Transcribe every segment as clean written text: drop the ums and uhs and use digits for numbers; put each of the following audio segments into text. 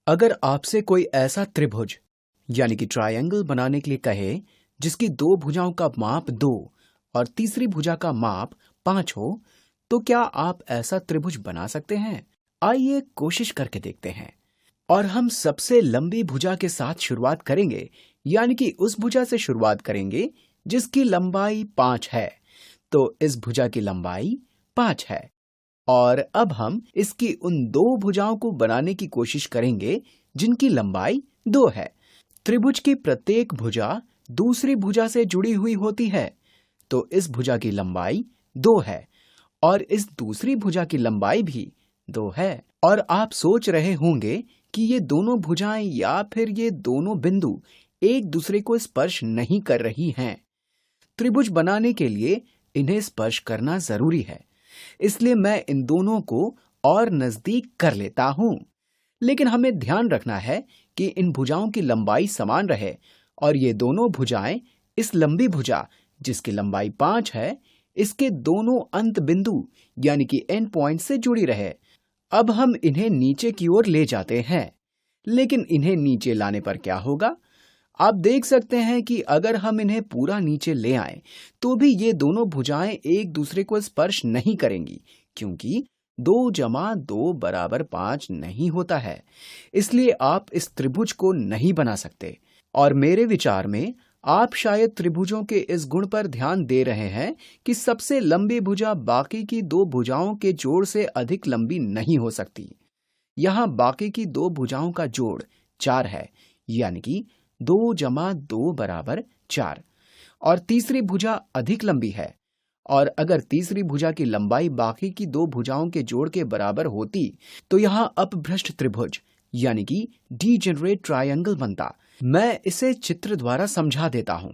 अगर आपसे कोई ऐसा त्रिभुज यानी कि ट्रायंगल बनाने के लिए कहे जिसकी दो भुजाओं का माप 2 और तीसरी भुजा का माप 5 हो, तो क्या आप ऐसा त्रिभुज बना सकते हैं? आइए कोशिश करके देखते हैं। और हम सबसे लंबी भुजा के साथ शुरुआत करेंगे, यानी कि उस भुजा से शुरुआत करेंगे जिसकी लंबाई 5 है। तो इस भुजा की लंबाई 5 है और अब हम इसकी उन दो भुजाओं को बनाने की कोशिश करेंगे जिनकी लंबाई 2 है। त्रिभुज की प्रत्येक भुजा दूसरी भुजा से जुड़ी हुई होती है, तो इस भुजा की लंबाई 2 है और इस दूसरी भुजा की लंबाई भी 2 है। और आप सोच रहे होंगे कि ये दोनों भुजाएं या फिर ये दोनों बिंदु एक दूसरे को स्पर्श नहीं कर रही हैं। त्रिभुज बनाने के लिए इन्हें स्पर्श करना जरूरी है, इसलिए मैं इन दोनों को और नजदीक कर लेता हूं। लेकिन हमें ध्यान रखना है कि इन भुजाओं की लंबाई समान रहे और ये दोनों भुजाएं इस लंबी भुजा जिसकी लंबाई 5 है, इसके दोनों अंत बिंदु यानी कि एंड पॉइंट से जुड़ी रहे। अब हम इन्हें नीचे की ओर ले जाते हैं, लेकिन इन्हें नीचे लाने पर क्या होगा? आप देख सकते हैं कि अगर हम इन्हें पूरा नीचे ले आए तो भी ये दोनों भुजाएं एक दूसरे को स्पर्श नहीं करेंगी, क्योंकि 2 जमा 2 बराबर 5 नहीं होता है। इसलिए आप इस त्रिभुज को नहीं बना सकते। और मेरे विचार में आप शायद त्रिभुजों के इस गुण पर ध्यान दे रहे हैं कि सबसे लंबी भुजा बाकी की 2 भुजाओं के जोड़ से अधिक लंबी नहीं हो सकती। यहाँ बाकी की 2 भुजाओं का जोड़ 4 है, यानी कि 2 जमा 2 बराबर 4। और तीसरी भुजा अधिक लंबी है, और अगर तीसरी भुजा की लंबाई बाकी की 2 भुजाओं के जोड़ के बराबर होती तो यहाँ अपभ्रष्ट त्रिभुज यानी कि डीजेनरेट ट्रायंगल बनता। मैं इसे चित्र द्वारा समझा देता हूं।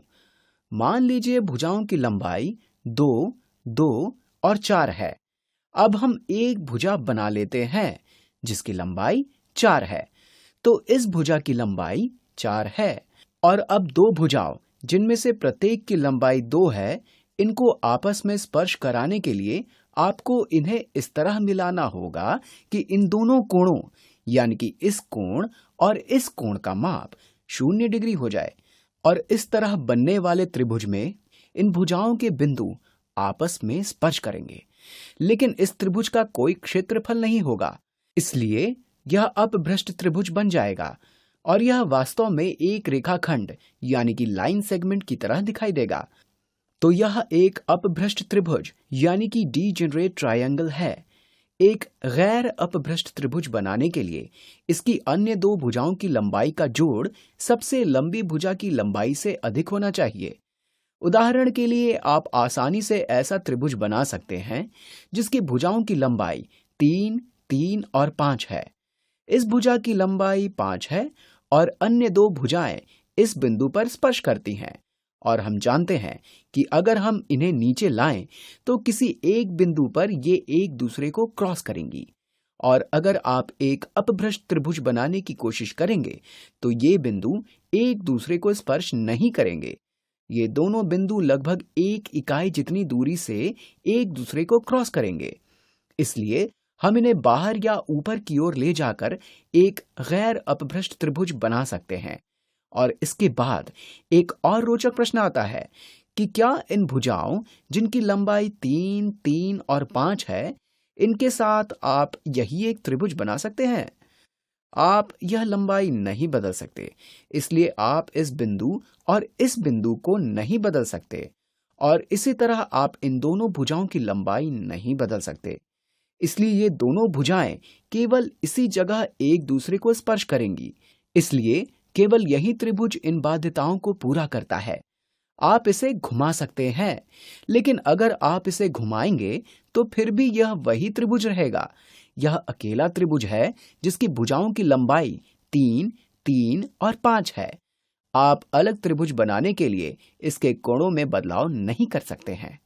मान लीजिए भुजाओं की लंबाई 2, 2 और 4 है। अब हम एक भुजा बना लेते हैं जिसकी लंबाई 4 है, तो इस भुजा की लंबाई 4 है। और अब 2 भुजाओं जिनमें से प्रत्येक की लंबाई 2 है, इनको आपस में स्पर्श कराने के लिए आपको इन्हें इस तरह मिलाना होगा कि इन दोनों कोणों यानी कि इस कोण और इस कोण का माप 0 डिग्री हो जाए। और इस तरह बनने वाले त्रिभुज में इन भुजाओं के बिंदु आपस में स्पर्श करेंगे, लेकिन इस त्रिभुज का कोई क्षेत्रफल नहीं होगा। इसलिए यह अपभ्रष्ट त्रिभुज बन जाएगा और यह वास्तव में एक रेखाखंड यानी कि लाइन सेगमेंट की तरह दिखाई देगा। तो यह एक अपभ्रष्ट त्रिभुज यानी कि डीजेनरेट ट्रायंगल है। एक गैर अपभ्रष्ट त्रिभुज बनाने के लिए इसकी अन्य 2 भुजाओं की लंबाई का जोड़ सबसे लंबी भुजा की लंबाई से अधिक होना चाहिए। उदाहरण के लिए आप आसानी से ऐसा त्रिभुज बना सकते हैं जिसकी भुजाओं की लंबाई 3, 3 और 5 है। इस भुजा की लंबाई 5 है और अन्य 2 भुजाएं इस बिंदु पर स्पर्श करती हैं। और हम जानते हैं कि अगर हम इन्हें नीचे लाएं तो किसी एक बिंदु पर ये एक दूसरे को क्रॉस करेंगी। और अगर आप एक अपभ्रष्ट त्रिभुज बनाने की कोशिश करेंगे तो ये बिंदु एक दूसरे को स्पर्श नहीं करेंगे। ये दोनों बिंदु लगभग 1 इकाई जितनी दूरी से एक दूसरे को क्रॉस करेंगे। इसलिए हम इन्हें बाहर या ऊपर की ओर ले जाकर एक गैर अपभ्रष्ट त्रिभुज बना सकते हैं। और इसके बाद एक और रोचक प्रश्न आता है कि क्या इन भुजाओं जिनकी लंबाई 3, 3 और 5 है, इनके साथ आप यही एक त्रिभुज बना सकते हैं? आप यह लंबाई नहीं बदल सकते, इसलिए आप इस बिंदु और इस बिंदु को नहीं बदल सकते। और इसी तरह आप इन दोनों भुजाओं की लंबाई नहीं बदल सकते। इसलिए ये दोनों भुजाएं केवल इसी जगह एक दूसरे को स्पर्श करेंगी। इसलिए केवल यही त्रिभुज इन बाध्यताओं को पूरा करता है। आप इसे घुमा सकते हैं, लेकिन अगर आप इसे घुमाएंगे तो फिर भी यह वही त्रिभुज रहेगा। यह अकेला त्रिभुज है जिसकी भुजाओं की लंबाई 3, 3 और 5 है। आप अलग त्रिभुज बनाने के लिए इसके कोणों में बदलाव नहीं कर सकते हैं।